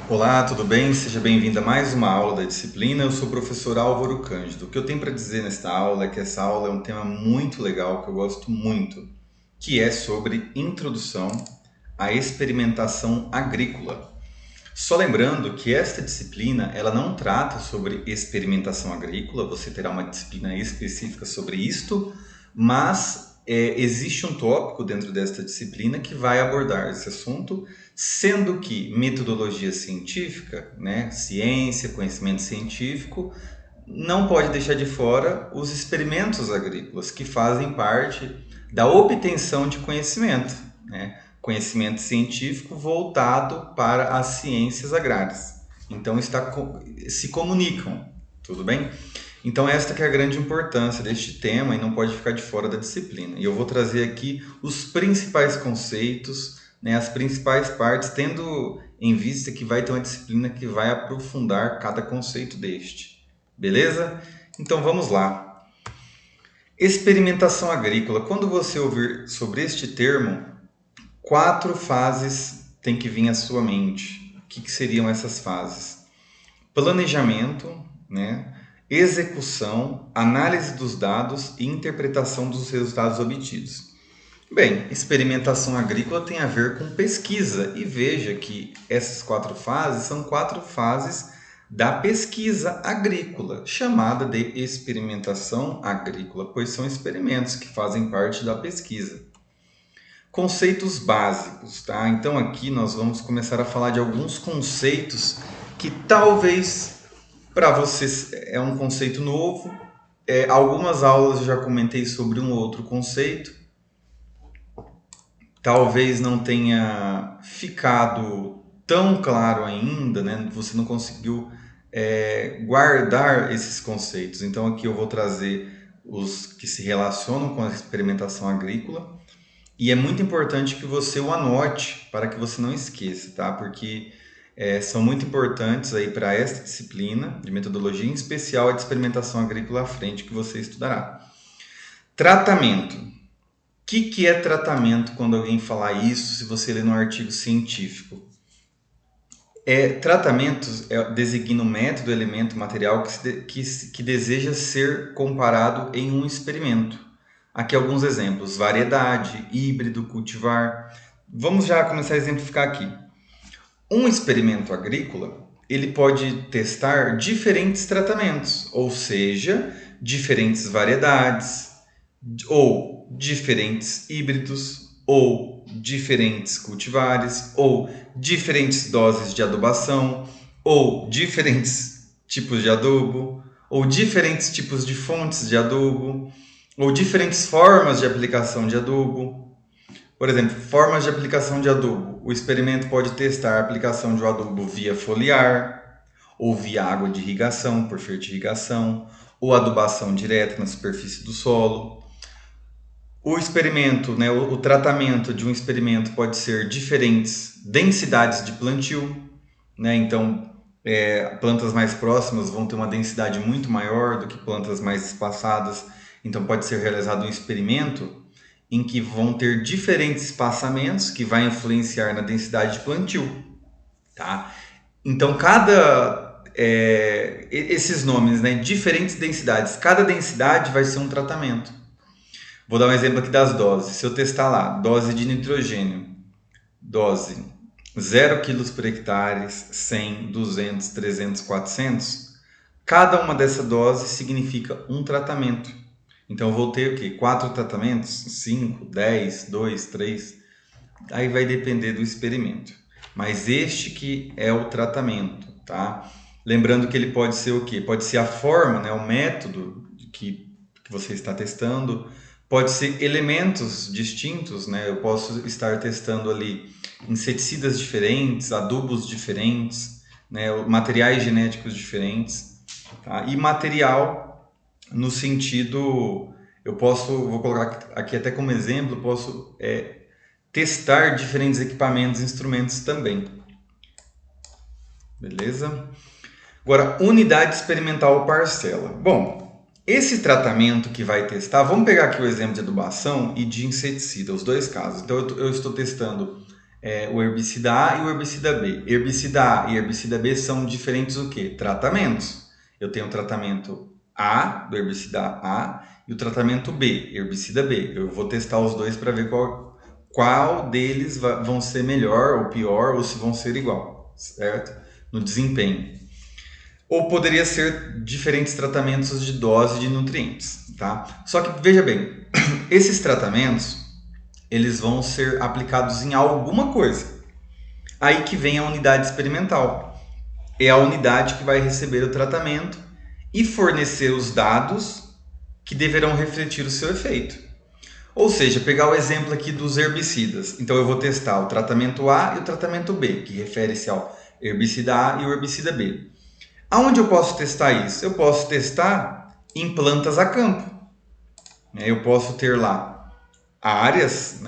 Olá, tudo bem? Seja bem-vindo a mais uma aula da disciplina. Eu sou o professor Álvaro Cândido. O que eu tenho para dizer nesta aula é que essa aula é um tema muito legal, que eu gosto muito, que é sobre introdução à experimentação agrícola. Só lembrando que esta disciplina, ela não trata sobre experimentação agrícola, você terá uma disciplina específica sobre isto, mas existe um tópico dentro desta disciplina que vai abordar esse assunto, sendo que metodologia científica, né, ciência, conhecimento científico, não pode deixar de fora os experimentos agrícolas, que fazem parte da obtenção de conhecimento, né? Conhecimento científico voltado para as ciências agrárias. Então se comunicam, tudo bem? Então esta que é a grande importância deste tema e não pode ficar de fora da disciplina. E eu vou trazer aqui os principais conceitos, né, as principais partes, tendo em vista que vai ter uma disciplina que vai aprofundar cada conceito deste. Beleza? Então vamos lá. Experimentação agrícola. Quando você ouvir sobre este termo, 4 fases têm que vir à sua mente. O que seriam essas fases? Planejamento, né? Execução, análise dos dados e interpretação dos resultados obtidos. Bem, experimentação agrícola tem a ver com pesquisa, e veja que essas 4 fases são 4 fases da pesquisa agrícola, chamada de experimentação agrícola, pois são experimentos que fazem parte da pesquisa. Conceitos básicos, tá? Então aqui nós vamos começar a falar de alguns conceitos que talvez para vocês é um conceito novo. Algumas aulas eu já comentei sobre um outro conceito. Talvez não tenha ficado tão claro ainda, né? Você não conseguiu guardar esses conceitos. Então aqui eu vou trazer os que se relacionam com a experimentação agrícola. E é muito importante que você o anote para que você não esqueça, tá? Porque são muito importantes aí para esta disciplina de metodologia, em especial a de experimentação agrícola à frente que você estudará. Tratamento. O que é tratamento quando alguém falar isso, se você ler no artigo científico? Tratamentos designa um método, elemento, material que deseja ser comparado em um experimento. Aqui alguns exemplos: variedade, híbrido, cultivar. Vamos já começar a exemplificar aqui. Um experimento agrícola, ele pode testar diferentes tratamentos, ou seja, diferentes variedades, ou diferentes híbridos, ou diferentes cultivares, ou diferentes doses de adubação, ou diferentes tipos de adubo, ou diferentes tipos de fontes de adubo, ou diferentes formas de aplicação de adubo. Por exemplo, formas de aplicação de adubo. O experimento pode testar a aplicação de um adubo via foliar, ou via água de irrigação, por fertirrigação, ou adubação direta na superfície do solo. O experimento, né, o tratamento de um experimento pode ser diferentes densidades de plantio, né? Então, plantas mais próximas vão ter uma densidade muito maior do que plantas mais espaçadas. Então, pode ser realizado um experimento em que vão ter diferentes espaçamentos que vai influenciar na densidade de plantio, tá? Então, esses nomes, né, diferentes densidades, cada densidade vai ser um tratamento. Vou dar um exemplo aqui das doses. Se eu testar lá, dose de nitrogênio, dose 0 kg por hectare, 100, 200, 300, 400, cada uma dessas doses significa um tratamento. Então eu vou ter o quê? 4 tratamentos? 5, 10, 2, 3. Aí vai depender do experimento. Mas este que é o tratamento, tá? Lembrando que ele pode ser o quê? Pode ser a forma, né? O método que você está testando. Pode ser elementos distintos, né? Eu posso estar testando ali inseticidas diferentes, adubos diferentes, né? Materiais genéticos diferentes, tá? E material no sentido, vou colocar aqui até como exemplo, posso testar diferentes equipamentos e instrumentos também. Beleza? Agora, unidade experimental ou parcela. Bom, esse tratamento que vai testar, vamos pegar aqui o exemplo de adubação e de inseticida, os dois casos. Então, eu estou testando o herbicida A e o herbicida B. Herbicida A e herbicida B são diferentes o quê? Tratamentos. Eu tenho o tratamento A, do herbicida A, e o tratamento B, herbicida B. Eu vou testar os dois para ver qual deles vão ser melhor ou pior, ou se vão ser igual, certo? No desempenho. Ou poderia ser diferentes tratamentos de dose de nutrientes, tá? Só que, veja bem, esses tratamentos, eles vão ser aplicados em alguma coisa. Aí que vem a unidade experimental. É a unidade que vai receber o tratamento e fornecer os dados que deverão refletir o seu efeito. Ou seja, pegar o exemplo aqui dos herbicidas. Então eu vou testar o tratamento A e o tratamento B, que refere-se ao herbicida A e o herbicida B. Aonde eu posso testar isso? Eu posso testar em plantas a campo. Eu posso ter lá áreas,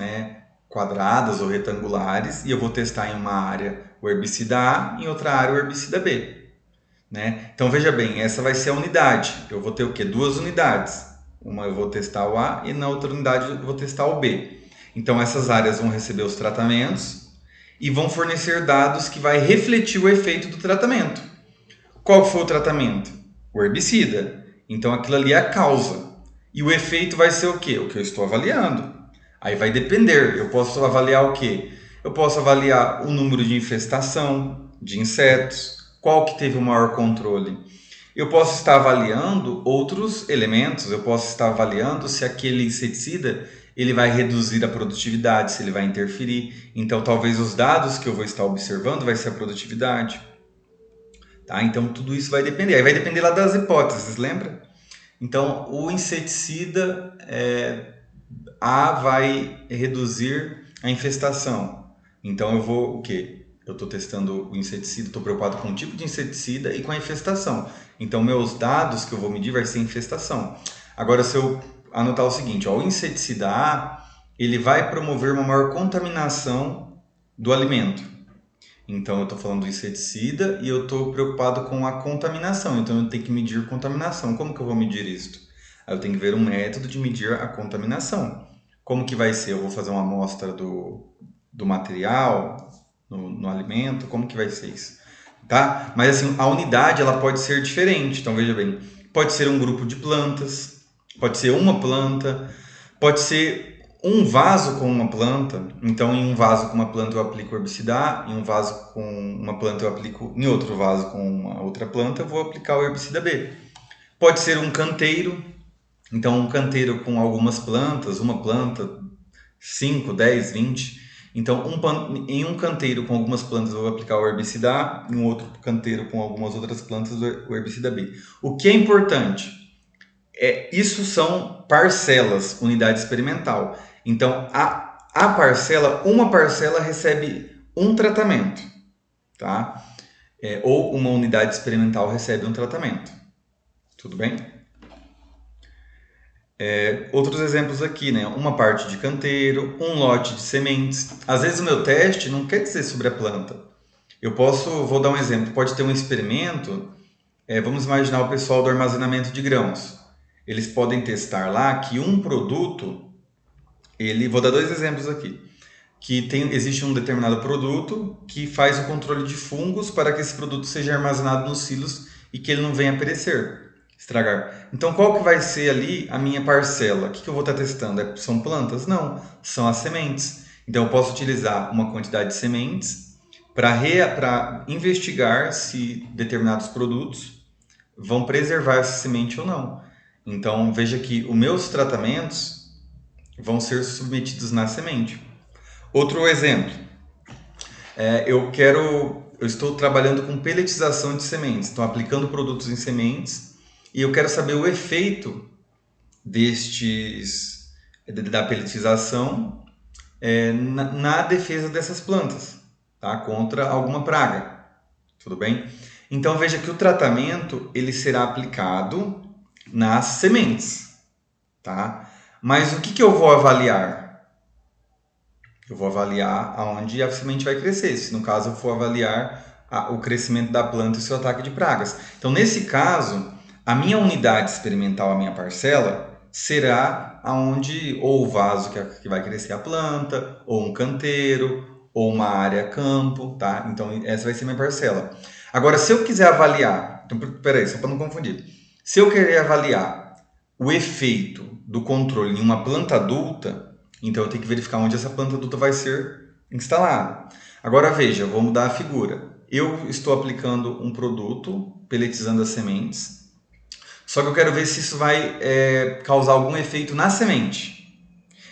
quadradas ou retangulares, e eu vou testar em uma área o herbicida A, em outra área o herbicida B. Então veja bem, essa vai ser a unidade. Eu vou ter o quê? Duas unidades. Uma eu vou testar o A e na outra unidade eu vou testar o B. Então essas áreas vão receber os tratamentos e vão fornecer dados que vai refletir o efeito do tratamento. Qual foi o tratamento? O herbicida. Então aquilo ali é a causa. E o efeito vai ser o quê? O que eu estou avaliando. Aí vai depender. Eu posso avaliar o quê? Eu posso avaliar o número de infestação de insetos, qual que teve o maior controle. Eu posso estar avaliando outros elementos, eu posso estar avaliando se aquele inseticida ele vai reduzir a produtividade, se ele vai interferir. Então talvez os dados que eu vou estar observando vai ser a produtividade. Tá? Então tudo isso vai depender. Aí vai depender lá das hipóteses, lembra? Então o inseticida A vai reduzir a infestação. Então eu vou o quê? Eu estou testando o inseticida, estou preocupado com o tipo de inseticida e com a infestação. Então meus dados que eu vou medir vai ser infestação. Agora se eu anotar o seguinte, o inseticida A ele vai promover uma maior contaminação do alimento. Então eu estou falando do inseticida e eu estou preocupado com a contaminação. Então eu tenho que medir contaminação. Como que eu vou medir isso? Aí eu tenho que ver um método de medir a contaminação. Como que vai ser? Eu vou fazer uma amostra do material no alimento? Como que vai ser isso? Tá? Mas assim, a unidade ela pode ser diferente. Então veja bem, pode ser um grupo de plantas, pode ser uma planta, pode ser um vaso com uma planta. Então em um vaso com uma planta eu aplico herbicida A, em um vaso com uma planta eu aplico, em outro vaso com uma outra planta eu vou aplicar o herbicida B. Pode ser um canteiro. Então, um canteiro com algumas plantas, uma planta, 5, 10, 20. Então, em um canteiro com algumas plantas eu vou aplicar o herbicida A, em um outro canteiro com algumas outras plantas o herbicida B. O que é importante? Isso são parcelas, unidade experimental. Então, a parcela, uma parcela recebe um tratamento, tá? Ou uma unidade experimental recebe um tratamento. Tudo bem? Outros exemplos aqui, uma parte de canteiro, um lote de sementes. Às vezes o meu teste não quer dizer sobre a planta. Vou dar um exemplo, pode ter um experimento, vamos imaginar o pessoal do armazenamento de grãos. Eles podem testar lá que um produto, vou dar dois exemplos aqui, existe um determinado produto que faz o controle de fungos para que esse produto seja armazenado nos silos e que ele não venha a perecer, estragar. Então, qual que vai ser ali a minha parcela? O que eu vou estar testando? São plantas? Não, são as sementes. Então, eu posso utilizar uma quantidade de sementes para investigar se determinados produtos vão preservar essa semente ou não. Então, veja que os meus tratamentos vão ser submetidos na semente. Outro exemplo, eu estou trabalhando com pelletização de sementes, estou aplicando produtos em sementes e eu quero saber o efeito da pelletização na defesa dessas plantas, tá? Contra alguma praga, tudo bem? Então veja que o tratamento ele será aplicado nas sementes, tá? Mas o que eu vou avaliar? Eu vou avaliar aonde a semente vai crescer. Se no caso eu for avaliar o crescimento da planta e o seu ataque de pragas. Então, nesse caso, a minha unidade experimental, a minha parcela, será aonde ou o vaso que vai crescer a planta, ou um canteiro, ou uma área campo, tá? Então, essa vai ser minha parcela. Agora, se eu quiser avaliar, então, peraí, só para não confundir. Se eu querer avaliar o efeito do controle em uma planta adulta, então eu tenho que verificar onde essa planta adulta vai ser instalada. Agora veja, vou mudar a figura. Eu estou aplicando um produto, peletizando as sementes, só que eu quero ver se isso vai causar algum efeito na semente.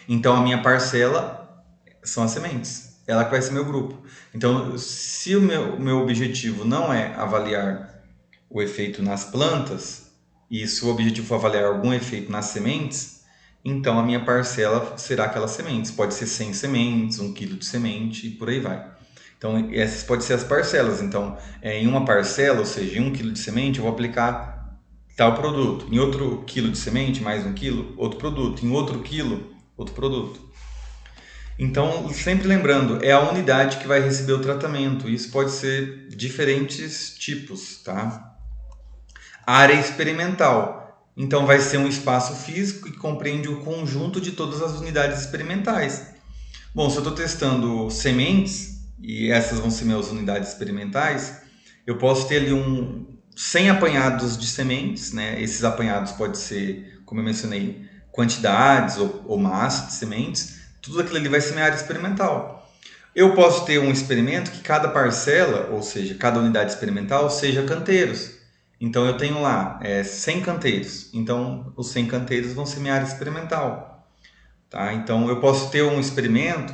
Então a minha parcela são as sementes, ela que vai ser meu grupo. Então, se o meu objetivo não é avaliar o efeito nas plantas, e se o objetivo for avaliar algum efeito nas sementes, então a minha parcela será aquelas sementes. Pode ser 100 sementes, 1 quilo de semente e por aí vai. Então, essas podem ser as parcelas. Então, em uma parcela, ou seja, em 1 quilo de semente, eu vou aplicar tal produto. Em outro quilo de semente, mais 1 quilo, outro produto. Em outro quilo, outro produto. Então, sempre lembrando, é a unidade que vai receber o tratamento. Isso pode ser diferentes tipos, tá? Área experimental. Então, vai ser um espaço físico que compreende o conjunto de todas as unidades experimentais. Bom, se eu estou testando sementes, e essas vão ser minhas unidades experimentais, eu posso ter ali 100 apanhados de sementes, né? Esses apanhados podem ser, como eu mencionei, quantidades ou massa de sementes. Tudo aquilo ali vai ser minha área experimental. Eu posso ter um experimento que cada parcela, ou seja, cada unidade experimental, seja canteiros. Então eu tenho lá 100 canteiros. Então os 100 canteiros vão ser minha área experimental. Tá? Então eu posso ter um experimento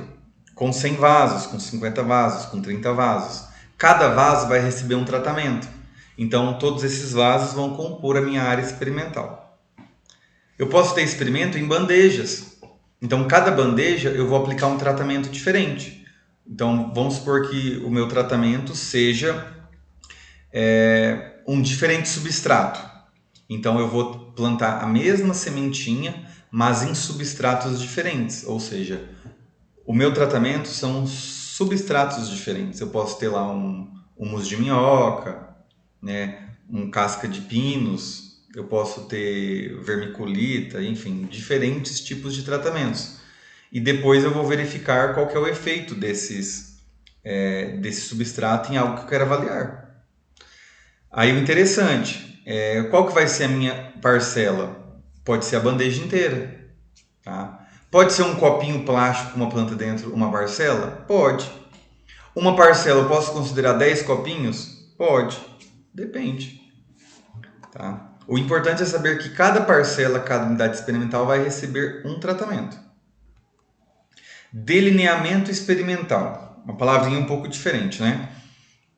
com 100 vasos, com 50 vasos, com 30 vasos. Cada vaso vai receber um tratamento. Então todos esses vasos vão compor a minha área experimental. Eu posso ter experimento em bandejas. Então cada bandeja eu vou aplicar um tratamento diferente. Então vamos supor que o meu tratamento seja um diferente substrato. Então eu vou plantar a mesma sementinha, mas em substratos diferentes. Ou seja, o meu tratamento são substratos diferentes. Eu posso ter lá um humus de minhoca, né, um casca de pinos, eu posso ter vermiculita, enfim, diferentes tipos de tratamentos. E depois eu vou verificar qual que é o efeito desse substrato em algo que eu quero avaliar. Aí o interessante, qual que vai ser a minha parcela? Pode ser a bandeja inteira. Tá? Pode ser um copinho plástico com uma planta dentro, uma parcela? Pode. Uma parcela eu posso considerar 10 copinhos? Pode. Depende. Tá? O importante é saber que cada parcela, cada unidade experimental vai receber um tratamento. Delineamento experimental. Uma palavrinha um pouco diferente, né?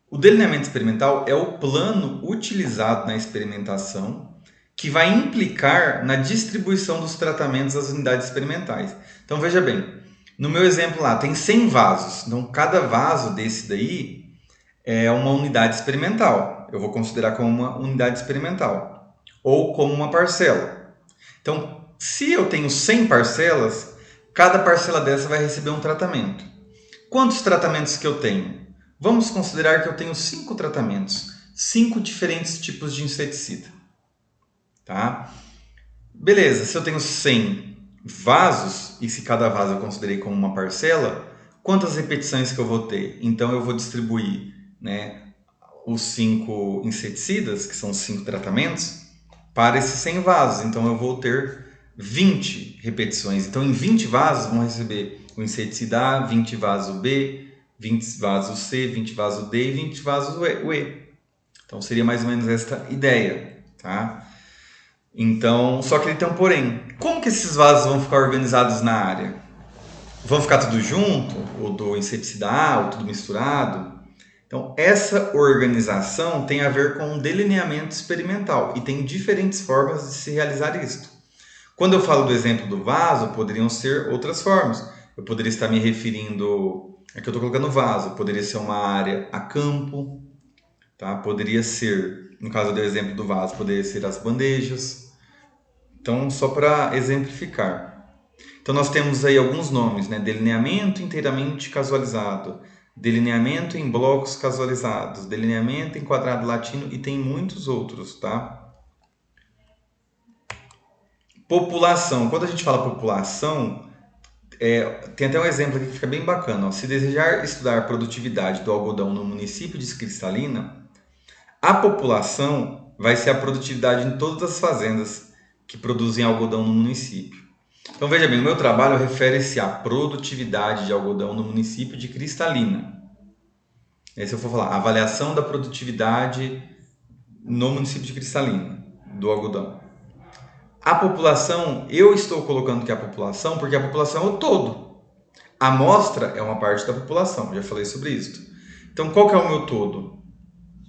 O delineamento experimental é o plano utilizado na experimentação que vai implicar na distribuição dos tratamentos às unidades experimentais. Então veja bem, no meu exemplo lá tem 100 vasos, então cada vaso desse daí é uma unidade experimental. Eu vou considerar como uma unidade experimental ou como uma parcela. Então, se eu tenho 100 parcelas, cada parcela dessa vai receber um tratamento. Quantos tratamentos que eu tenho? Vamos considerar que eu tenho 5 tratamentos, 5 diferentes tipos de inseticida. Tá? Beleza, se eu tenho 100 vasos, e se cada vaso eu considerei como uma parcela, quantas repetições que eu vou ter? Então eu vou distribuir, né, os 5 inseticidas, que são 5 tratamentos, para esses 100 vasos. Então eu vou ter 20 repetições. Então em 20 vasos vão receber o inseticida A, 20 vasos B, 20 vasos C, 20 vasos D e 20 vasos o E. Então seria mais ou menos esta ideia, tá? Então, só que ele tem um porém. Como que esses vasos vão ficar organizados na área? Vão ficar tudo junto? Ou do inseticida A, ou tudo misturado? Então, essa organização tem a ver com um delineamento experimental e tem diferentes formas de se realizar isto. Quando eu falo do exemplo do vaso, poderiam ser outras formas. Eu poderia estar me referindo, aqui eu estou colocando vaso, poderia ser uma área a campo, tá? Poderia ser, no caso do exemplo do vaso, poderia ser as bandejas. Então, só para exemplificar. Então, nós temos aí alguns nomes, né? Delineamento inteiramente casualizado, delineamento em blocos casualizados, delineamento em quadrado latino e tem muitos outros, tá? População. Quando a gente fala população, Tem até um exemplo aqui que fica bem bacana. Ó. Se desejar estudar a produtividade do algodão no município de Cristalina, a população vai ser a produtividade em todas as fazendas que produzem algodão no município. Então veja bem, o meu trabalho refere-se à produtividade de algodão no município de Cristalina. Aí se eu for falar avaliação da produtividade no município de Cristalina, do algodão. A população, eu estou colocando que é a população porque a população é o todo. A amostra é uma parte da população, já falei sobre isso. Então qual que é o meu todo?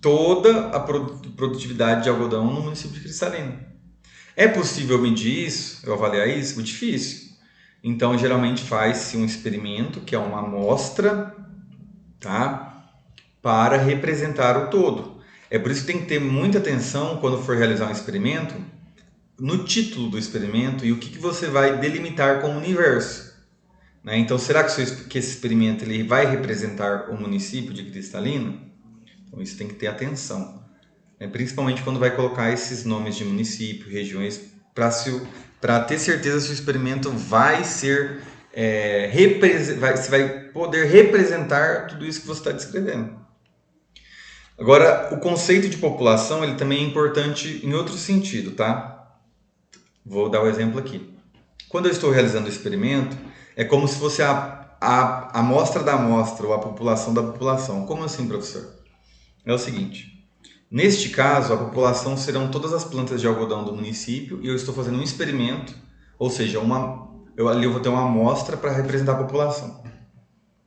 Toda a produtividade de algodão no município de Cristalina. É possível medir isso, eu avaliar isso? Muito difícil. Então, geralmente faz-se um experimento, que é uma amostra, tá? Para representar o todo. É por isso que tem que ter muita atenção quando for realizar um experimento, no título do experimento e o que você vai delimitar como universo. Né? Então, será que esse experimento ele vai representar o município de Cristalina? Então, isso tem que ter atenção. Principalmente quando vai colocar esses nomes de município, regiões, para ter certeza se o experimento vai ser você vai poder representar tudo isso que você está descrevendo. Agora, o conceito de população ele também é importante em outro sentido, tá? Vou dar o exemplo aqui. Quando eu estou realizando o experimento, é como se fosse a amostra da amostra ou a população da população. Como assim, professor? É o seguinte. Neste caso, a população serão todas as plantas de algodão do município e eu estou fazendo um experimento, ou seja, ali eu vou ter uma amostra para representar a população.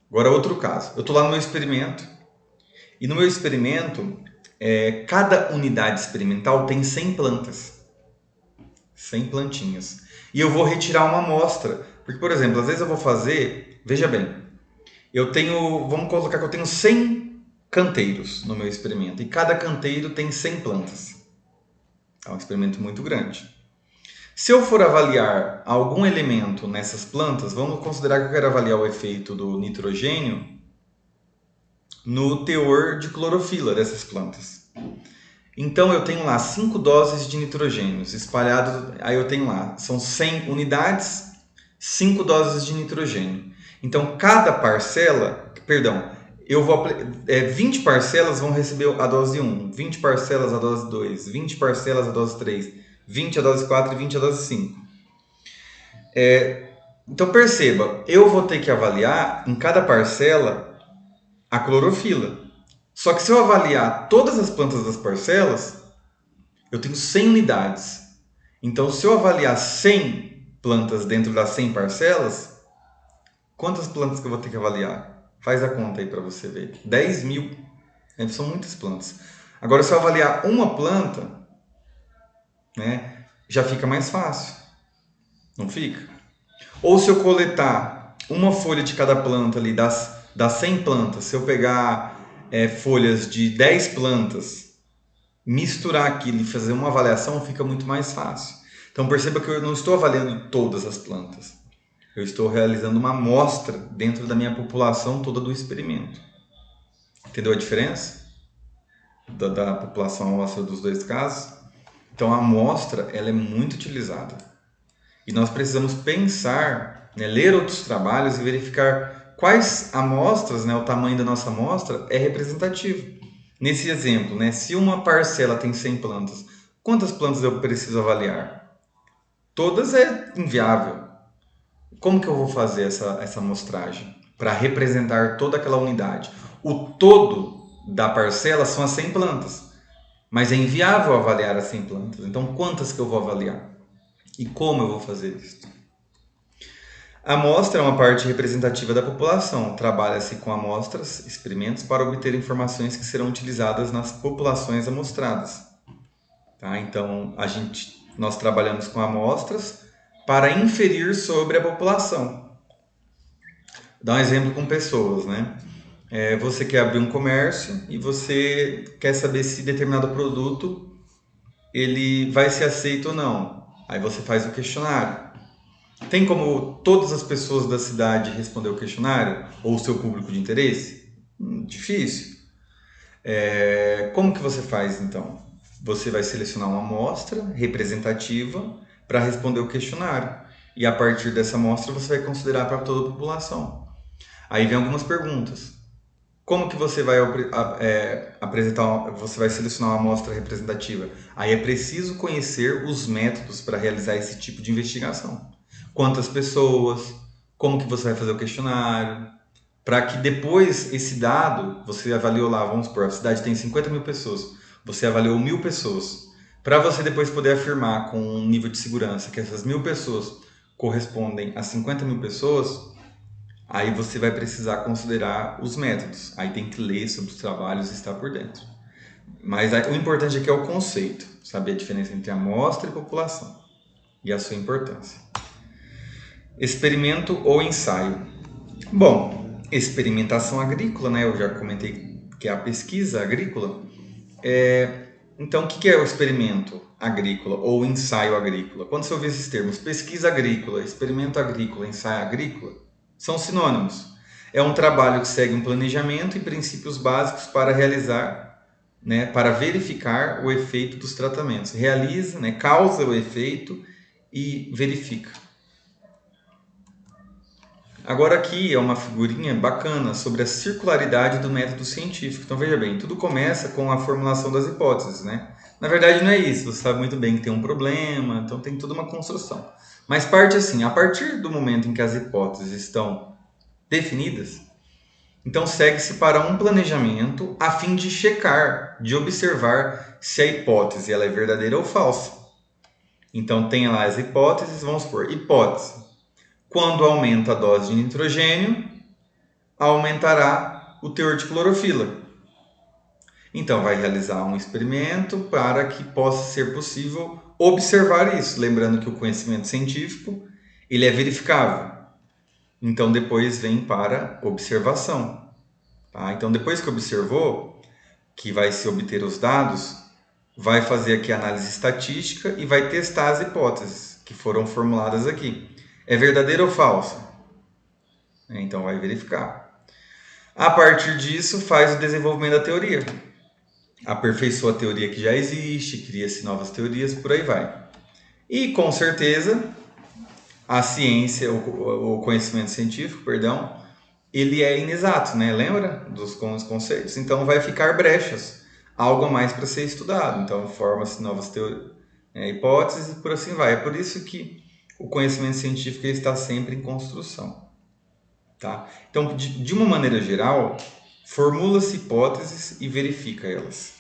Agora, outro caso. Eu estou lá no meu experimento e no meu experimento, cada unidade experimental tem 100 plantas. 100 plantinhas. E eu vou retirar uma amostra. Porque, por exemplo, às vezes eu vou fazer... Veja bem, vamos colocar que eu tenho 100 canteiros no meu experimento. E cada canteiro tem 100 plantas. É um experimento muito grande. Se eu for avaliar algum elemento nessas plantas, vamos considerar que eu quero avaliar o efeito do nitrogênio no teor de clorofila dessas plantas. Então eu tenho lá 5 doses de nitrogênio espalhados, aí eu tenho lá, são 100 unidades, 5 doses de nitrogênio. Então cada parcela, 20 parcelas vão receber a dose 1, 20 parcelas a dose 2, 20 parcelas a dose 3, 20 a dose 4 e 20 a dose 5. Então perceba, eu vou ter que avaliar em cada parcela a clorofila. Só que se eu avaliar todas as plantas das parcelas, eu tenho 100 unidades. Então se eu avaliar 100 plantas dentro das 100 parcelas, quantas plantas que eu vou ter que avaliar? Faz a conta aí para você ver. 10 mil. São muitas plantas. Agora, se eu avaliar uma planta, né, já fica mais fácil. Não fica? Ou se eu coletar uma folha de cada planta ali, das 100 plantas, se eu pegar folhas de 10 plantas, misturar aquilo e fazer uma avaliação, fica muito mais fácil. Então, perceba que eu não estou avaliando todas as plantas. Eu estou realizando uma amostra dentro da minha população toda do experimento. Entendeu a diferença da população amostra dos dois casos? Então, a amostra ela é muito utilizada. E nós precisamos pensar, ler outros trabalhos e verificar quais amostras, o tamanho da nossa amostra é representativo. Nesse exemplo, se uma parcela tem 100 plantas, quantas plantas eu preciso avaliar? Todas é inviável. Como que eu vou fazer essa amostragem para representar toda aquela unidade? O todo da parcela são as 100 plantas, mas é inviável avaliar as 100 plantas. Então, quantas que eu vou avaliar? E como eu vou fazer isso? A amostra é uma parte representativa da população. Trabalha-se com amostras, experimentos, para obter informações que serão utilizadas nas populações amostradas. Tá? Então, nós trabalhamos com amostras para inferir sobre a população. Vou dar um exemplo com pessoas, você quer abrir um comércio e você quer saber se determinado produto ele vai ser aceito ou não. Aí você faz o questionário. Tem como todas as pessoas da cidade responder o questionário? Ou o seu público de interesse? Difícil. Como que você faz então? Você vai selecionar uma amostra representativa para responder o questionário. E a partir dessa amostra você vai considerar para toda a população. Aí vem algumas perguntas. Como que você vai apresentar, você vai selecionar uma amostra representativa? Aí é preciso conhecer os métodos para realizar esse tipo de investigação. Quantas pessoas, como que você vai fazer o questionário, para que depois esse dado, você avaliou lá, vamos supor, a cidade tem 50 mil pessoas, você avaliou 1.000 pessoas, para você depois poder afirmar com um nível de segurança que essas 1.000 pessoas correspondem a 50 mil pessoas, aí você vai precisar considerar os métodos. Aí tem que ler sobre os trabalhos e estar por dentro. Mas o importante aqui é o conceito, saber a diferença entre amostra e população e a sua importância. Experimento ou ensaio? Bom, experimentação agrícola, né? Eu já comentei que é a pesquisa agrícola. Então, o que é o experimento agrícola ou ensaio agrícola? Quando você ouvir esses termos, pesquisa agrícola, experimento agrícola, ensaio agrícola, são sinônimos. É um trabalho que segue um planejamento e princípios básicos para realizar, né, para verificar o efeito dos tratamentos. Realiza, né, causa o efeito e verifica. Agora aqui é uma figurinha bacana sobre a circularidade do método científico. Então veja bem, tudo começa com a formulação das hipóteses, né? Na verdade não é isso, você sabe muito bem que tem um problema, então tem toda uma construção. Mas parte assim, a partir do momento em que as hipóteses estão definidas, então segue-se para um planejamento a fim de checar, de observar se a hipótese ela é verdadeira ou falsa. Então tem lá as hipóteses, vamos supor, hipótese. Quando aumenta a dose de nitrogênio, aumentará o teor de clorofila. Então vai realizar um experimento para que possa ser possível observar isso, lembrando que o conhecimento científico ele é verificável. Então depois vem para observação. Tá? Então depois que observou, que vai se obter os dados, vai fazer aqui a análise estatística e vai testar as hipóteses que foram formuladas aqui. É verdadeira ou falsa? Então vai verificar. A partir disso, faz o desenvolvimento da teoria. Aperfeiçoa a teoria que já existe, cria-se novas teorias, por aí vai. E com certeza, a ciência, o conhecimento científico, perdão, ele é inexato, né? Lembra dos conceitos? Então vai ficar brechas, algo a mais para ser estudado. Então forma-se novas hipóteses e por assim vai. É por isso que o conhecimento científico está sempre em construção. Tá? Então, de uma maneira geral, formula-se hipóteses e verifica elas.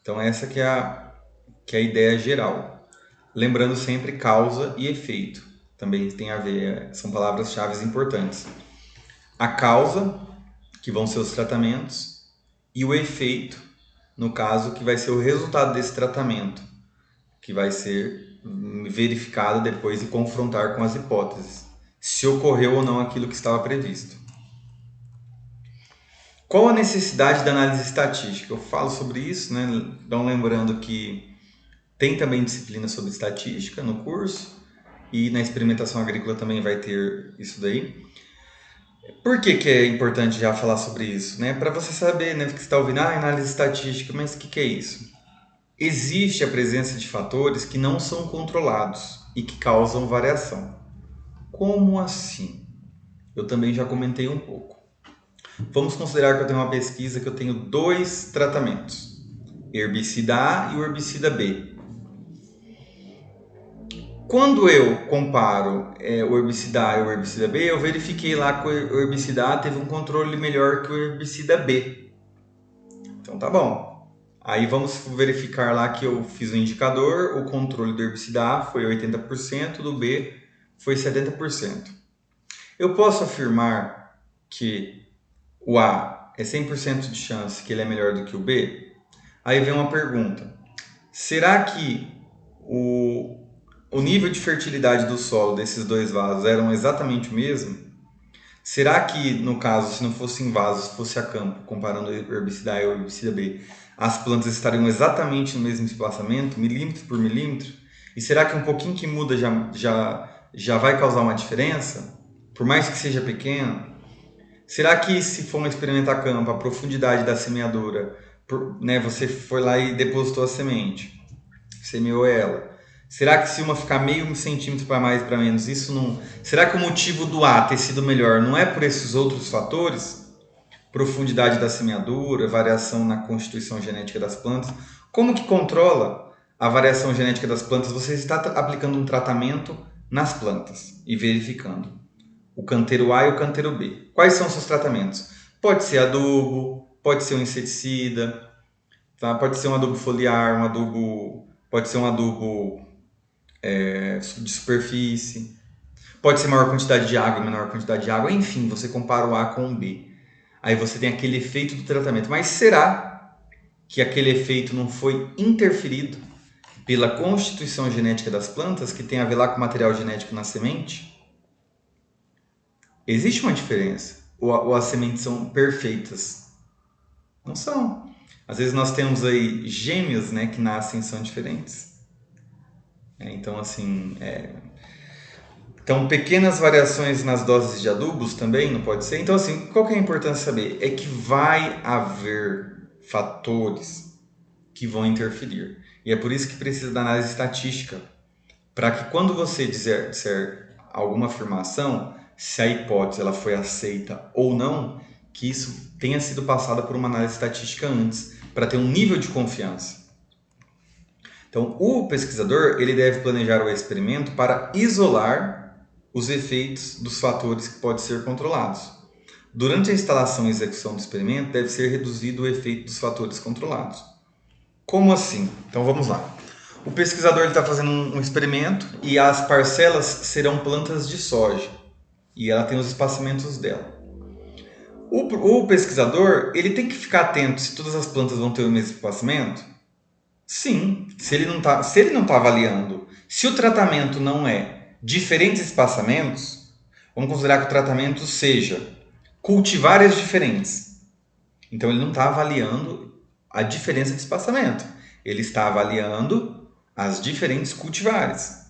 Então, essa que é a ideia geral. Lembrando sempre causa e efeito. Também tem a ver, são palavras-chave importantes. A causa, que vão ser os tratamentos, e o efeito, no caso, que vai ser o resultado desse tratamento, que vai ser verificado depois e confrontar com as hipóteses, se ocorreu ou não aquilo que estava previsto. Qual a necessidade da análise estatística? Eu falo sobre isso, né? Então, lembrando que tem também disciplina sobre estatística no curso e na experimentação agrícola também vai ter isso daí. Por que é importante já falar sobre isso? Né? Para você saber, né, que você está ouvindo, análise estatística, mas o que é isso? Existe a presença de fatores que não são controlados e que causam variação. Como assim? Eu também já comentei um pouco. Vamos considerar que eu tenho uma pesquisa que eu tenho 2 tratamentos, herbicida A e o herbicida B. Quando eu comparo o herbicida A e o herbicida B, eu verifiquei lá que o herbicida A teve um controle melhor que o herbicida B. Então tá bom. Aí vamos verificar lá que eu fiz o indicador, o controle do herbicida A foi 80%, do B foi 70%. Eu posso afirmar que o A é 100% de chance que ele é melhor do que o B? Aí vem uma pergunta. Será que o nível de fertilidade do solo desses 2 vasos eram exatamente o mesmo? Será que, no caso, se não fosse em vasos, fosse a campo, comparando o herbicida A e o herbicida B, as plantas estariam exatamente no mesmo espaçamento, milímetro por milímetro? E será que um pouquinho que muda já vai causar uma diferença? Por mais que seja pequeno? Será que se for um experimento a campo, a profundidade da semeadura, né, você foi lá e depositou a semente, semeou ela, Será que se uma ficar meio centímetro para mais para menos, isso não... Será que o motivo do A ter sido melhor não é por esses outros fatores? Profundidade da semeadura, variação na constituição genética das plantas. Como que controla a variação genética das plantas? Você está aplicando um tratamento nas plantas e verificando o canteiro A e o canteiro B. Quais são os seus tratamentos? Pode ser adubo, pode ser um inseticida, tá? Pode ser um adubo foliar, pode ser um adubo de superfície, pode ser maior quantidade de água, menor quantidade de água, enfim, você compara o A com o B. Aí você tem aquele efeito do tratamento. Mas será que aquele efeito não foi interferido pela constituição genética das plantas, que tem a ver lá com o material genético na semente? Existe uma diferença. Ou as sementes são perfeitas? Não são. Às vezes nós temos aí gêmeos, né, que nascem e são diferentes. Então, assim, então, pequenas variações nas doses de adubos também não pode ser. Então, assim, qual que é a importância de saber? É que vai haver fatores que vão interferir. E é por isso que precisa da análise estatística, para que quando você disser alguma afirmação, se a hipótese ela foi aceita ou não, que isso tenha sido passado por uma análise estatística antes, para ter um nível de confiança. Então, o pesquisador ele deve planejar o experimento para isolar os efeitos dos fatores que podem ser controlados. Durante a instalação e execução do experimento, deve ser reduzido o efeito dos fatores controlados. Como assim? Então vamos lá. O pesquisador está fazendo um experimento e as parcelas serão plantas de soja. E ela tem os espaçamentos dela. O pesquisador ele tem que ficar atento se todas as plantas vão ter o mesmo espaçamento? Sim, se ele não está avaliando. Se o tratamento não é diferentes espaçamentos, vamos considerar que o tratamento seja cultivares diferentes. Então ele não está avaliando a diferença de espaçamento. Ele está avaliando as diferentes cultivares.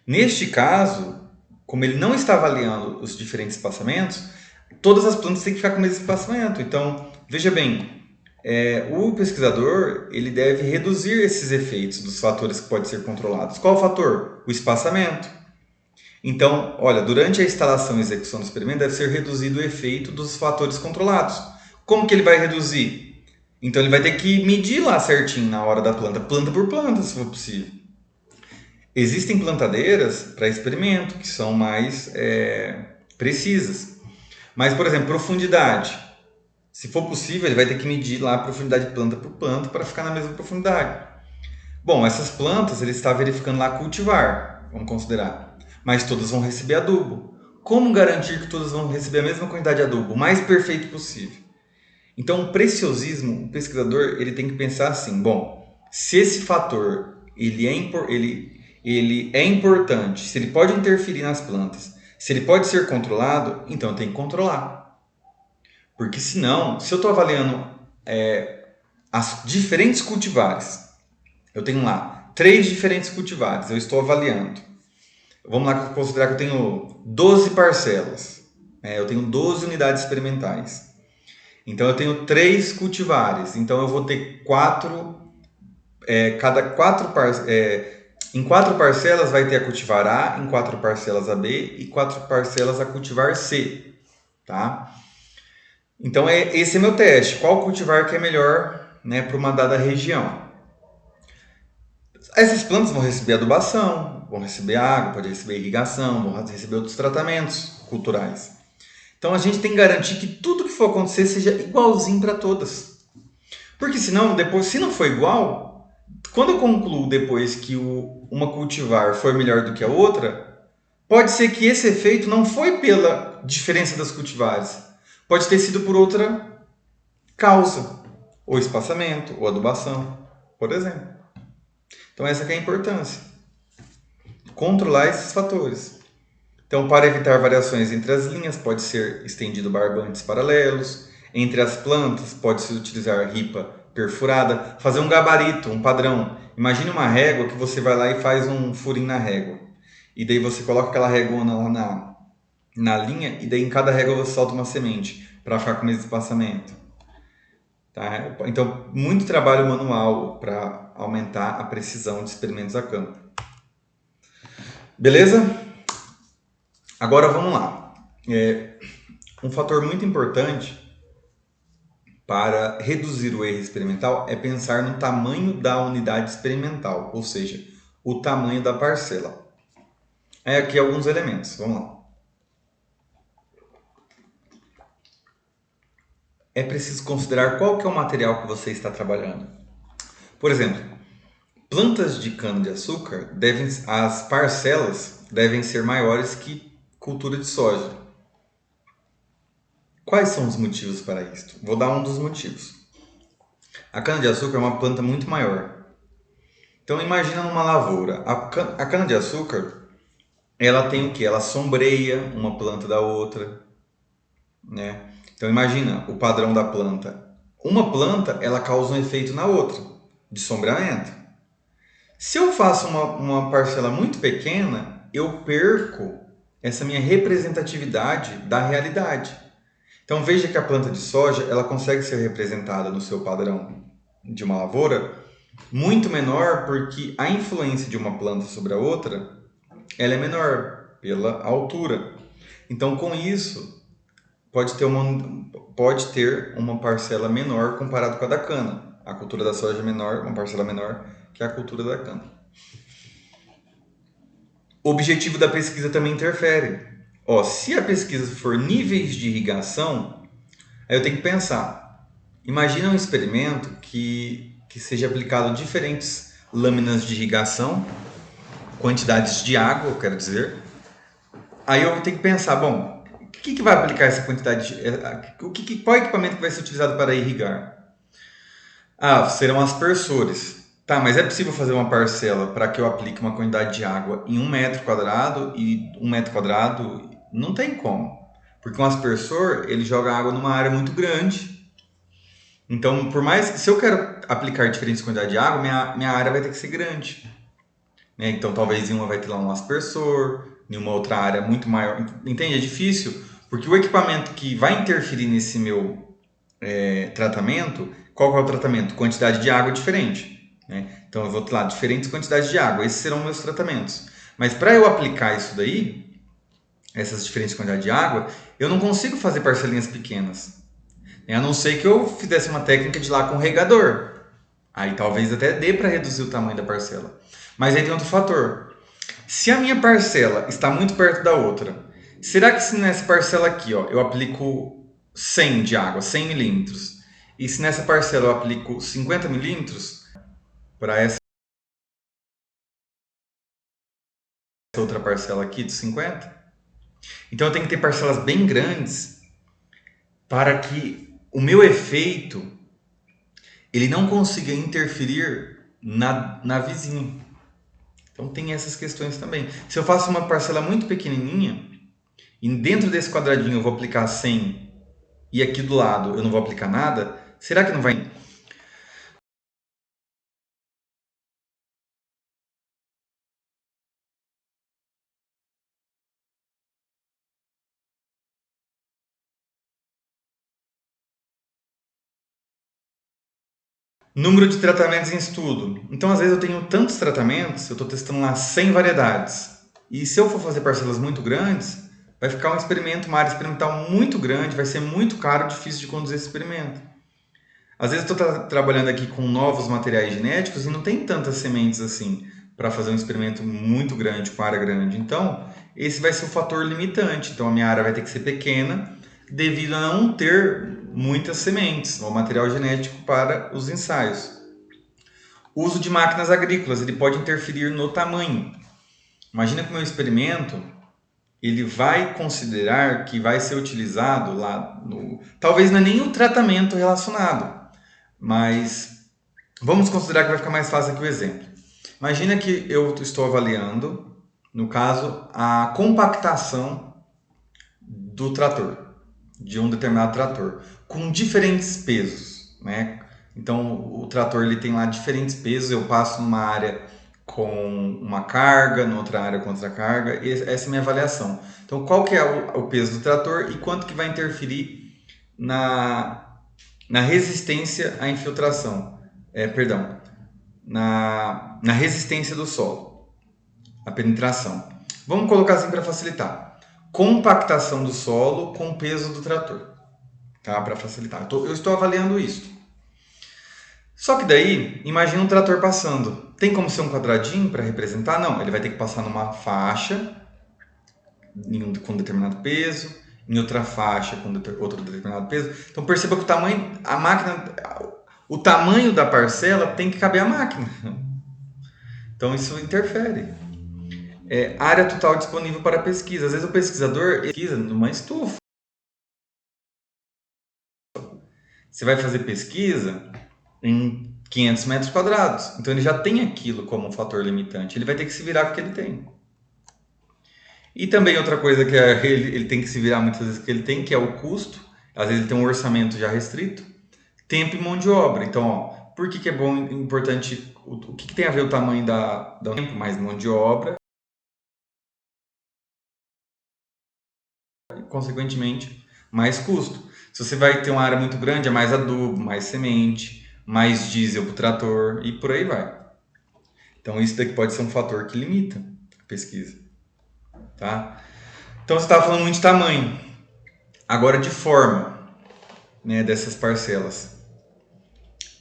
Neste caso, como ele não está avaliando os diferentes espaçamentos, todas as plantas têm que ficar com o mesmo espaçamento. Então, veja bem, o pesquisador ele deve reduzir esses efeitos dos fatores que podem ser controlados. Qual o fator? O espaçamento. Então, olha, durante a instalação e execução do experimento deve ser reduzido o efeito dos fatores controlados. Como que ele vai reduzir? Então ele vai ter que medir lá certinho na hora da planta por planta, se for possível. Existem plantadeiras para experimento que são mais precisas. Mas, por exemplo, profundidade. Se for possível, ele vai ter que medir lá a profundidade planta por planta para ficar na mesma profundidade. Bom, essas plantas ele está verificando lá cultivar, vamos considerar. Mas todas vão receber adubo. Como garantir que todas vão receber a mesma quantidade de adubo, o mais perfeito possível? Então, o preciosismo, o pesquisador ele tem que pensar assim, bom, se esse fator ele é importante, se ele pode interferir nas plantas, se ele pode ser controlado, então tem que controlar. Porque senão, se eu estou avaliando as diferentes cultivares, eu tenho lá 3 diferentes cultivares, eu estou avaliando. Vamos lá considerar que eu tenho 12 parcelas. Eu tenho 12 unidades experimentais. Então eu tenho 3 cultivares. Então eu vou ter 4. Em 4 parcelas vai ter a cultivar A, em 4 parcelas a B e 4 parcelas a cultivar C. Tá? Então esse é meu teste. Qual cultivar que é melhor, né, para uma dada região? Essas plantas vão receber adubação, vão receber água, pode receber irrigação, vão receber outros tratamentos culturais. Então a gente tem que garantir que tudo que for acontecer seja igualzinho para todas. Porque senão, depois, se não for igual, quando eu concluo depois que uma cultivar foi melhor do que a outra, pode ser que esse efeito não foi pela diferença das cultivares. Pode ter sido por outra causa, ou espaçamento, ou adubação, por exemplo. Então essa que é a importância. Controlar esses fatores. Então, para evitar variações entre as linhas, pode ser estendido barbantes paralelos. Entre as plantas, pode-se utilizar ripa perfurada. Fazer um gabarito, um padrão. Imagine uma régua que você vai lá e faz um furinho na régua. E daí você coloca aquela régua lá na linha e daí em cada régua você solta uma semente para ficar com o mesmo espaçamento. Tá? Então, muito trabalho manual para aumentar a precisão de experimentos a campo. Beleza? Agora vamos lá. Um fator muito importante para reduzir o erro experimental é pensar no tamanho da unidade experimental, ou seja, o tamanho da parcela. Aqui alguns elementos, vamos lá. É preciso considerar qual que é o material que você está trabalhando. Por exemplo, plantas de cana-de-açúcar, as parcelas devem ser maiores que cultura de soja. Quais são os motivos para isto? Vou dar um dos motivos. A cana-de-açúcar é uma planta muito maior. Então imagina numa lavoura. A cana-de-açúcar, ela tem o quê? Ela sombreia uma planta da outra, né? Então imagina o padrão da planta. Uma planta, ela causa um efeito na outra, de sombreamento. Se eu faço uma parcela muito pequena, eu perco essa minha representatividade da realidade. Então veja que a planta de soja, ela consegue ser representada no seu padrão de uma lavoura muito menor, porque a influência de uma planta sobre a outra, ela é menor pela altura. Então com isso, pode ter uma parcela menor comparado com a da cana. A cultura da soja é menor, uma parcela menor que a cultura da cana. O objetivo da pesquisa também interfere. Se a pesquisa for níveis de irrigação, aí eu tenho que pensar. Imagina um experimento que seja aplicado diferentes lâminas de irrigação, quantidades de água, eu quero dizer. Aí eu tenho que pensar, bom, o que vai aplicar essa quantidade? Qual equipamento que vai ser utilizado para irrigar? Serão aspersores. Tá, mas é possível fazer uma parcela para que eu aplique uma quantidade de água em 1 metro quadrado e 1 metro quadrado? Não tem como. Porque um aspersor, ele joga água numa área muito grande. Então, por mais que se eu quero aplicar diferentes quantidades de água, minha área vai ter que ser grande. Né? Então, talvez em uma vai ter lá um aspersor, em uma outra área muito maior. Entende? É difícil, porque o equipamento que vai interferir nesse meu tratamento, qual que é o tratamento? Quantidade de água diferente. Né? Então eu vou ter lá diferentes quantidades de água, esses serão meus tratamentos. Mas para eu aplicar isso daí, essas diferentes quantidades de água, eu não consigo fazer parcelinhas pequenas. A não ser que eu fizesse uma técnica de lá com regador. Aí talvez até dê para reduzir o tamanho da parcela. Mas aí tem outro fator. Se a minha parcela está muito perto da outra, será que se nessa parcela aqui eu aplico 100 de água, 100 milímetros, e se nessa parcela eu aplico 50 milímetros, para essa outra parcela aqui de 50, então eu tenho que ter parcelas bem grandes para que o meu efeito ele não consiga interferir na vizinha. Então tem essas questões também. Se eu faço uma parcela muito pequenininha, e dentro desse quadradinho eu vou aplicar 100 e aqui do lado eu não vou aplicar nada, será que não vai? Número de tratamentos em estudo. Então, às vezes eu tenho tantos tratamentos, eu estou testando lá 100 variedades. E se eu for fazer parcelas muito grandes, vai ficar uma área experimental muito grande, vai ser muito caro e difícil de conduzir esse experimento. Às vezes eu estou trabalhando aqui com novos materiais genéticos e não tem tantas sementes assim para fazer um experimento muito grande, com área grande. Então, esse vai ser o fator limitante. Então, a minha área vai ter que ser pequena devido a não ter muitas sementes ou material genético para os ensaios. O uso de máquinas agrícolas, ele pode interferir no tamanho. Imagina que o meu experimento, ele vai considerar que vai ser utilizado lá no... Talvez não é nem o tratamento relacionado, mas vamos considerar que vai ficar mais fácil aqui o exemplo. Imagina que eu estou avaliando, no caso, a compactação do trator, de um determinado trator, com diferentes pesos, né? Então o trator ele tem lá diferentes pesos, eu passo numa área com uma carga, noutra área com outra carga, essa é a minha avaliação. Então qual que é o peso do trator e quanto que vai interferir na resistência à infiltração, na resistência do solo, a penetração. Vamos colocar assim para facilitar. Compactação do solo com peso do trator. Tá? Para facilitar. Eu estou avaliando isso. Só que daí, imagina um trator passando. Tem como ser um quadradinho para representar? Não, ele vai ter que passar numa faixa com determinado peso, em outra faixa com outro determinado peso. Então perceba que o tamanho da parcela tem que caber a máquina. Então isso interfere. Área total disponível para pesquisa. Às vezes o pesquisador pesquisa numa estufa. Você vai fazer pesquisa em 500 metros quadrados. Então ele já tem aquilo como um fator limitante. Ele vai ter que se virar com o que ele tem. E também outra coisa que ele tem que se virar muitas vezes que ele tem, que é o custo. Às vezes ele tem um orçamento já restrito. Tempo e mão de obra. Então, por que é bom, importante, o que tem a ver o tamanho do tempo, mais mão de obra, e, consequentemente, mais custo. Se você vai ter uma área muito grande, é mais adubo, mais semente, mais diesel para o trator e por aí vai. Então, isso daqui pode ser um fator que limita a pesquisa. Tá? Então, você estava falando muito de tamanho. Agora, de forma, né, dessas parcelas.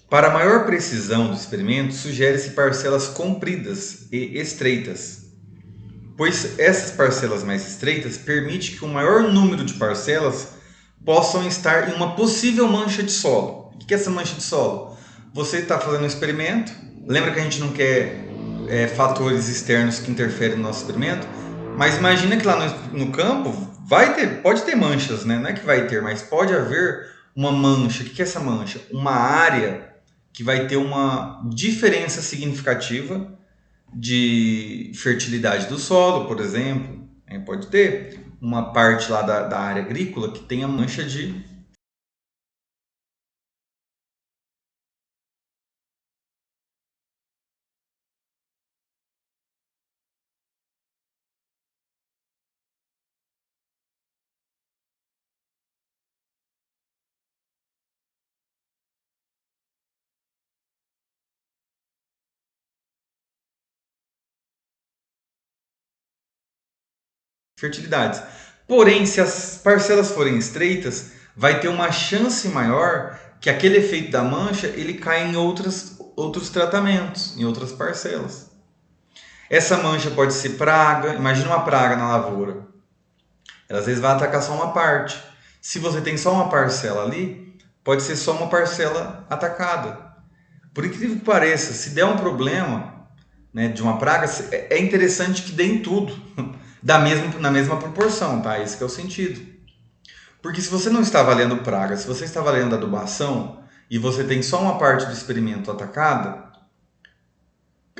Para maior precisão do experimento, sugere-se parcelas compridas e estreitas, pois essas parcelas mais estreitas permitem que um maior número de parcelas possam estar em uma possível mancha de solo. O que é essa mancha de solo? Você está fazendo um experimento, lembra que a gente não quer fatores externos que interferem no nosso experimento, mas imagina que lá no campo pode ter manchas, né? Não é que vai ter, mas pode haver uma mancha. O que é essa mancha? Uma área que vai ter uma diferença significativa de fertilidade do solo, por exemplo. Pode ter uma parte lá da área agrícola que tenha mancha de fertilidades. Porém, se as parcelas forem estreitas, vai ter uma chance maior que aquele efeito da mancha ele caia em outros tratamentos, em outras parcelas. Essa mancha pode ser praga, imagina uma praga na lavoura. Ela às vezes vai atacar só uma parte. Se você tem só uma parcela ali, pode ser só uma parcela atacada. Por incrível que pareça, se der um problema, né, de uma praga, é interessante que dê em tudo, na mesma proporção, tá? Esse que é o sentido. Porque se você não está avaliando praga, se você está avaliando adubação e você tem só uma parte do experimento atacada,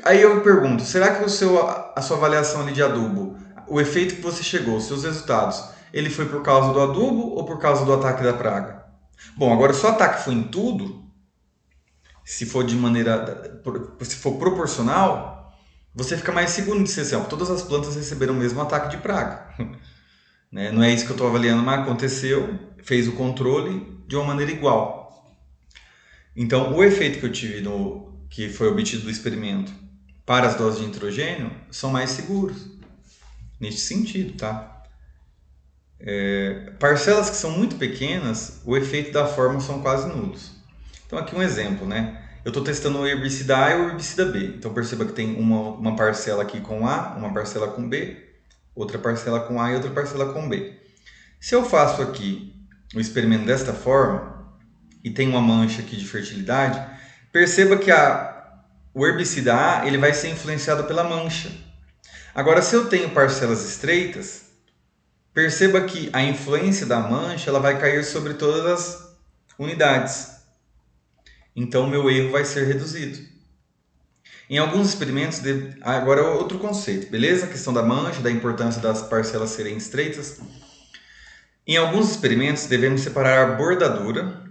aí eu pergunto, será que a sua avaliação ali de adubo, o efeito que você chegou, os seus resultados, ele foi por causa do adubo ou por causa do ataque da praga? Bom, agora se o ataque foi em tudo, se for proporcional, você fica mais seguro de dizer assim, todas as plantas receberam o mesmo ataque de praga. Né? Não é isso que eu estou avaliando, mas aconteceu, fez o controle de uma maneira igual. Então, o efeito que eu tive que foi obtido do experimento para as doses de nitrogênio são mais seguros. Neste sentido, tá? Parcelas que são muito pequenas, o efeito da fórmula são quase nulos. Então, aqui um exemplo, né? Eu estou testando o herbicida A e o herbicida B. Então, perceba que tem uma parcela aqui com A, uma parcela com B, outra parcela com A e outra parcela com B. Se eu faço aqui o experimento desta forma e tem uma mancha aqui de fertilidade, perceba que o herbicida A ele vai ser influenciado pela mancha. Agora, se eu tenho parcelas estreitas, perceba que a influência da mancha ela vai cair sobre todas as unidades. Então, o meu erro vai ser reduzido. Em alguns experimentos, agora outro conceito, beleza? A questão da mancha, da importância das parcelas serem estreitas. Em alguns experimentos, devemos separar a bordadura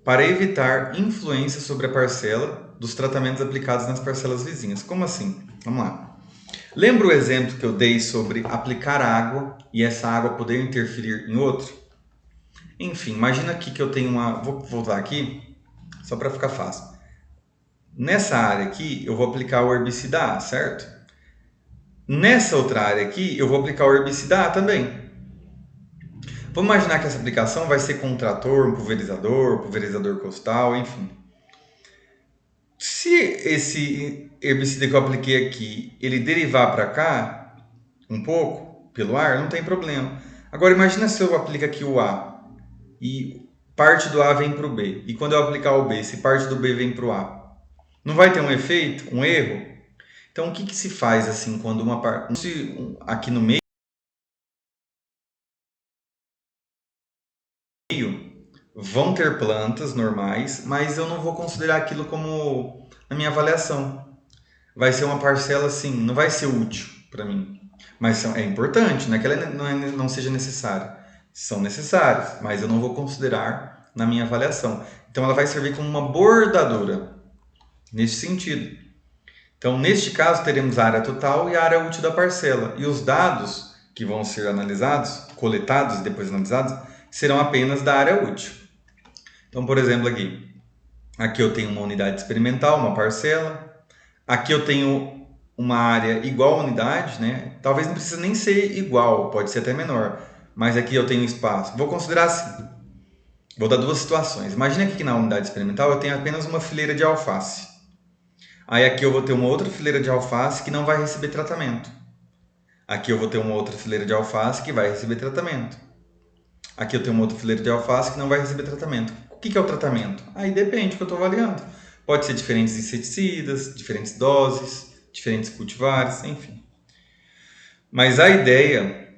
para evitar influência sobre a parcela dos tratamentos aplicados nas parcelas vizinhas. Como assim? Vamos lá. Lembra o exemplo que eu dei sobre aplicar água e essa água poder interferir em outro? Enfim, imagina aqui que eu tenho Vou voltar aqui, só para ficar fácil. Nessa área aqui, eu vou aplicar o herbicida A, certo? Nessa outra área aqui, eu vou aplicar o herbicida A também. Vamos imaginar que essa aplicação vai ser com um trator, um pulverizador costal, enfim. Se esse herbicida que eu apliquei aqui, ele derivar para cá um pouco, pelo ar, não tem problema. Agora imagina se eu aplico aqui o A e parte do A vem para o B. E quando eu aplicar o B, se parte do B vem para o A. Não vai ter um efeito, um erro? Então o que, que se faz assim quando uma parte aqui no meio vão ter plantas normais, mas eu não vou considerar aquilo como a minha avaliação. Vai ser uma parcela assim, não vai ser útil para mim. Mas é importante, não é que ela não seja necessária. São necessárias, mas eu não vou considerar na minha avaliação. Então ela vai servir como uma bordadora, nesse sentido. Então, neste caso, teremos a área total e a área útil da parcela. E os dados que vão ser analisados, coletados e depois analisados, serão apenas da área útil. Então, por exemplo, aqui eu tenho uma unidade experimental, uma parcela. Aqui eu tenho uma área igual à unidade, né? Talvez não precise nem ser igual, pode ser até menor. Mas aqui eu tenho espaço. Vou considerar assim. Vou dar duas situações. Imagina que aqui na unidade experimental eu tenho apenas uma fileira de alface. Aí aqui eu vou ter uma outra fileira de alface que não vai receber tratamento. Aqui eu vou ter uma outra fileira de alface que vai receber tratamento. Aqui eu tenho uma outra fileira de alface que não vai receber tratamento. O que é o tratamento? Aí depende do que eu estou avaliando. Pode ser diferentes inseticidas, diferentes doses, diferentes cultivares, enfim. Mas a ideia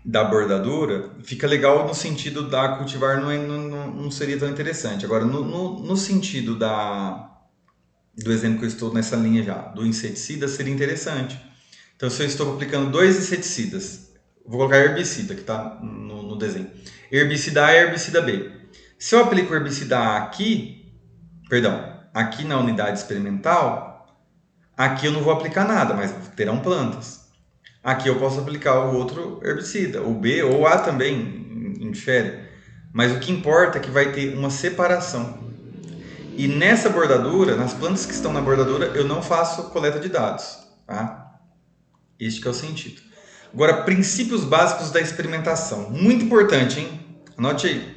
da bordadura fica legal no sentido da cultivar não seria tão interessante. Agora, no sentido do exemplo que eu estou nessa linha já, do inseticida, seria interessante. Então, se eu estou aplicando dois inseticidas, vou colocar herbicida, que está no desenho. Herbicida A e herbicida B. Se eu aplico o herbicida A aqui na unidade experimental, aqui eu não vou aplicar nada, mas terão plantas. Aqui eu posso aplicar o outro herbicida, o B ou o A também, infere. Mas o que importa é que vai ter uma separação. E nessa bordadura, nas plantas que estão na bordadura, eu não faço coleta de dados. Tá? Este que é o sentido. Agora, princípios básicos da experimentação. Muito importante, hein? Anote aí.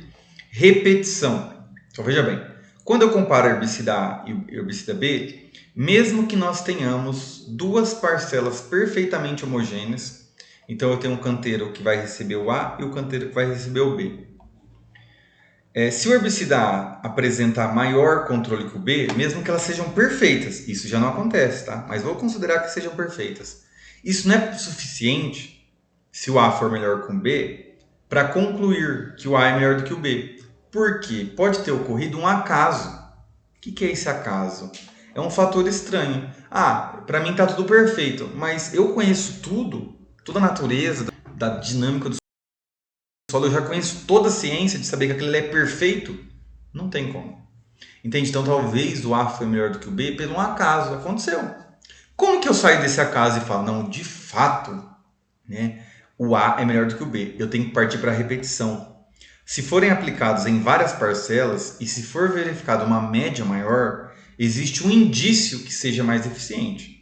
Repetição. Então, veja bem. Quando eu comparo herbicida A e herbicida B, mesmo que nós tenhamos duas parcelas perfeitamente homogêneas, então eu tenho um canteiro que vai receber o A e o canteiro que vai receber o B. Se o herbicida A apresenta maior controle que o B, mesmo que elas sejam perfeitas, isso já não acontece, tá? Mas vou considerar que sejam perfeitas. Isso não é suficiente, se o A for melhor que o B, para concluir que o A é melhor do que o B. Porque pode ter ocorrido um acaso. O que é esse acaso? É um fator estranho. Para mim está tudo perfeito, mas eu conheço tudo, toda a natureza, da dinâmica do solo, eu já conheço toda a ciência de saber que aquele é perfeito. Não tem como. Entende? Então talvez o A foi melhor do que o B pelo um acaso. Aconteceu. Como que eu saio desse acaso e falo, não, de fato, né, o A é melhor do que o B? Eu tenho que partir para a repetição. Se forem aplicados em várias parcelas e se for verificada uma média maior, existe um indício que seja mais eficiente.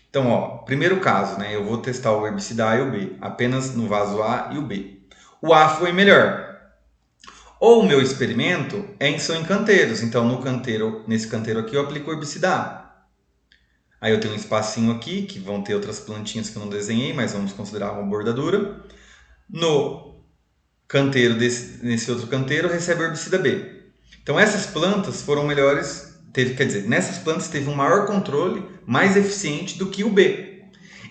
Então, primeiro caso, né, eu vou testar o herbicida A e o B, apenas no vaso A e o B. O A foi melhor. Ou o meu experimento são em canteiros. Então, nesse canteiro aqui, eu aplico o herbicida A. Aí eu tenho um espacinho aqui, que vão ter outras plantinhas que eu não desenhei, mas vamos considerar uma bordadura. No canteiro nesse outro canteiro, recebe o herbicida B. Então, essas plantas foram melhores, nessas plantas teve um maior controle, mais eficiente do que o B.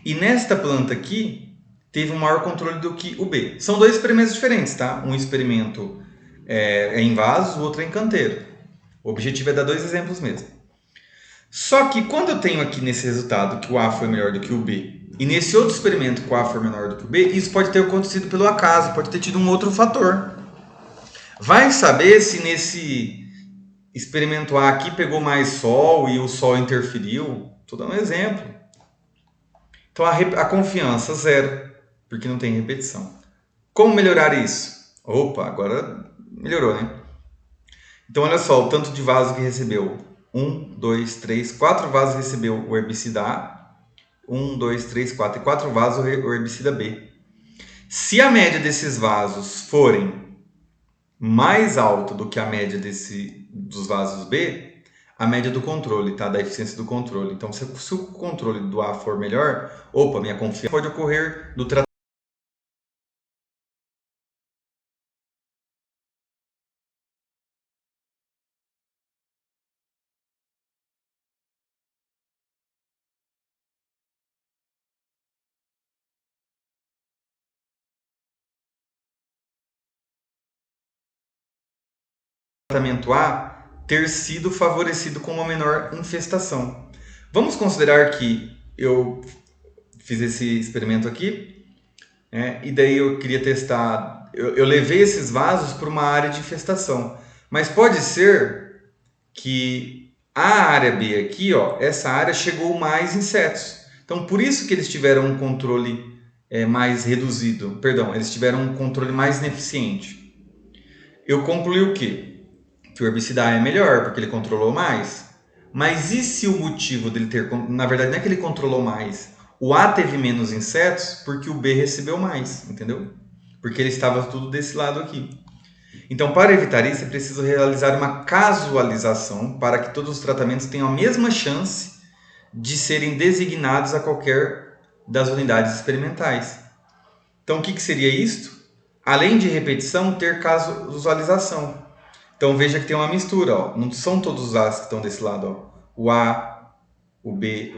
E nesta planta aqui, teve um maior controle do que o B. São dois experimentos diferentes, tá? Um experimento é em vasos, o outro é em canteiro. O objetivo é dar dois exemplos mesmo. Só que quando eu tenho aqui nesse resultado que o A foi melhor do que o B, e nesse outro experimento que o A foi menor do que o B, isso pode ter acontecido pelo acaso, pode ter tido um outro fator. Vai saber se nesse experimento A aqui pegou mais sol e o sol interferiu. Estou dando um exemplo. Então a confiança zero, porque não tem repetição. Como melhorar isso? Opa, agora melhorou, né? Então olha só, o tanto de vaso que recebeu. 1, 2, 3, 4 vasos recebeu o herbicida A. 1, 2, 3, 4. E 4 vasos o herbicida B. Se a média desses vasos forem mais alta do que a média dos vasos B, a média do controle, tá? Da eficiência do controle. Então, se o controle do A for melhor, opa, minha confiança pode ocorrer do tratamento A ter sido favorecido com uma menor infestação. Vamos considerar que eu fiz esse experimento aqui, e daí eu queria testar, eu levei esses vasos para uma área de infestação, mas pode ser que a área B aqui, ó, essa área chegou mais insetos. Então, por isso que eles tiveram um controle mais reduzido, perdão, eles tiveram um controle mais ineficiente. Eu concluí o quê? Que o herbicida A é melhor, porque ele controlou mais. Mas e se o motivo dele ter... Na verdade, não é que ele controlou mais. O A teve menos insetos porque o B recebeu mais, entendeu? Porque ele estava tudo desse lado aqui. Então, para evitar isso, é preciso realizar uma casualização para que todos os tratamentos tenham a mesma chance de serem designados a qualquer das unidades experimentais. Então, o que seria isto? Além de repetição, ter casualização. Então veja que tem uma mistura, ó. Não são todos os A's que estão desse lado, ó. O A, o B,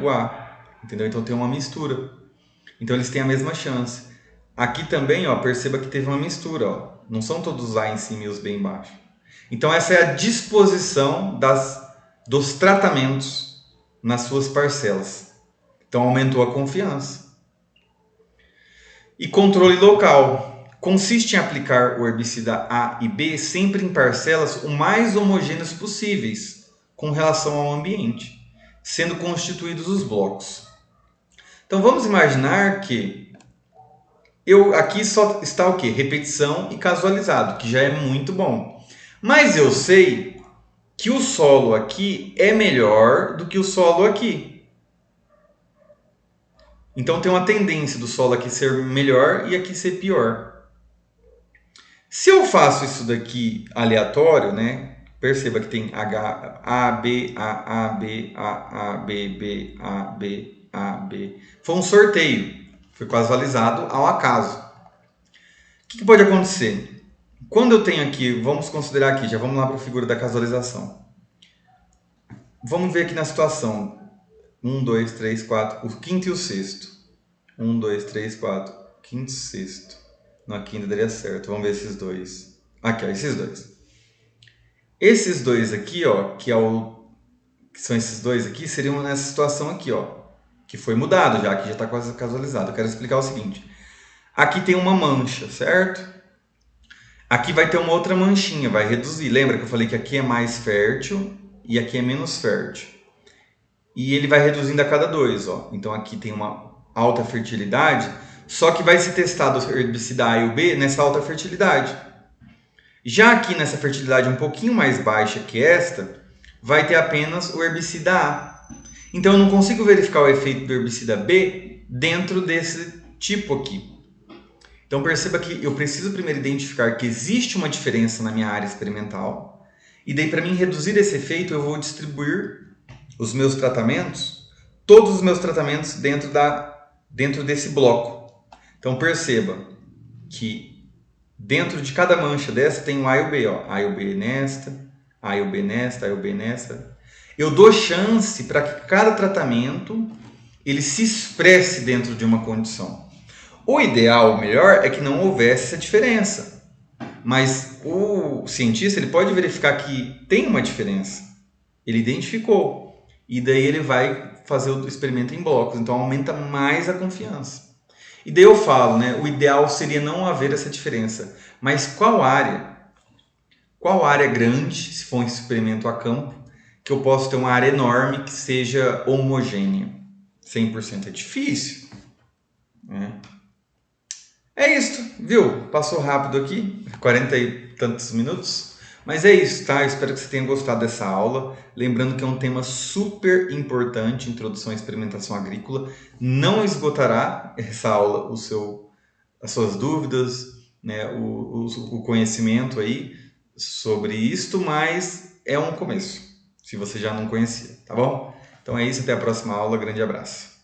o A. Entendeu? Então tem uma mistura. Então eles têm a mesma chance. Aqui também, ó, perceba que teve uma mistura, ó. Não são todos os A em cima e os B embaixo. Então essa é a disposição dos tratamentos nas suas parcelas. Então aumentou a confiança. E controle local. Consiste em aplicar o herbicida A e B sempre em parcelas o mais homogêneas possíveis com relação ao ambiente, sendo constituídos os blocos. Então vamos imaginar que aqui só está o quê? Repetição e casualizado, que já é muito bom. Mas eu sei que o solo aqui é melhor do que o solo aqui. Então tem uma tendência do solo aqui ser melhor e aqui ser pior. Se eu faço isso daqui aleatório, né? Perceba que tem H, A, B, A, B, A, B, B, A, B, A, B. Foi um sorteio. Foi casualizado ao acaso. O que pode acontecer? Quando eu tenho aqui, vamos considerar aqui, já vamos lá para a figura da casualização. Vamos ver aqui na situação. 1, 2, 3, 4, o quinto e o sexto. 1, 2, 3, 4, quinto e sexto. No aqui ainda daria certo. Vamos ver esses dois. Aqui, ó, esses dois. Esses dois aqui, ó, que são esses dois aqui, seriam nessa situação aqui, ó, que foi mudado já, que já está quase casualizado. Eu quero explicar o seguinte. Aqui tem uma mancha, certo? Aqui vai ter uma outra manchinha, vai reduzir. Lembra que eu falei que aqui é mais fértil e aqui é menos fértil. E ele vai reduzindo a cada 2, ó. Então aqui tem uma alta fertilidade, só que vai ser testado o herbicida A e o B nessa alta fertilidade. Já aqui nessa fertilidade um pouquinho mais baixa que esta, vai ter apenas o herbicida A. Então eu não consigo verificar o efeito do herbicida B dentro desse tipo aqui. Então perceba que eu preciso primeiro identificar que existe uma diferença na minha área experimental. E daí para mim reduzir esse efeito eu vou distribuir os meus tratamentos, todos os meus tratamentos dentro desse bloco. Então perceba que dentro de cada mancha dessa tem um A e o B, ó. A e o B nesta, A e o B nesta, A e o B nesta. Eu dou chance para que cada tratamento ele se expresse dentro de uma condição. O ideal, o melhor, é que não houvesse essa diferença. Mas o cientista ele pode verificar que tem uma diferença. Ele identificou. E daí ele vai fazer o experimento em blocos. Então aumenta mais a confiança. E daí eu falo, né? O ideal seria não haver essa diferença. Mas qual área? Qual área grande, se for um experimento a campo, que eu posso ter uma área enorme que seja homogênea? 100% é difícil. Né? É isso, viu? Passou rápido aqui, 40 e tantos minutos. Mas é isso, tá? Eu espero que você tenha gostado dessa aula. Lembrando que é um tema super importante, introdução à experimentação agrícola. Não esgotará essa aula as suas dúvidas, né, o conhecimento aí sobre isto, mas é um começo, se você já não conhecia, tá bom? Então é isso, até a próxima aula, grande abraço.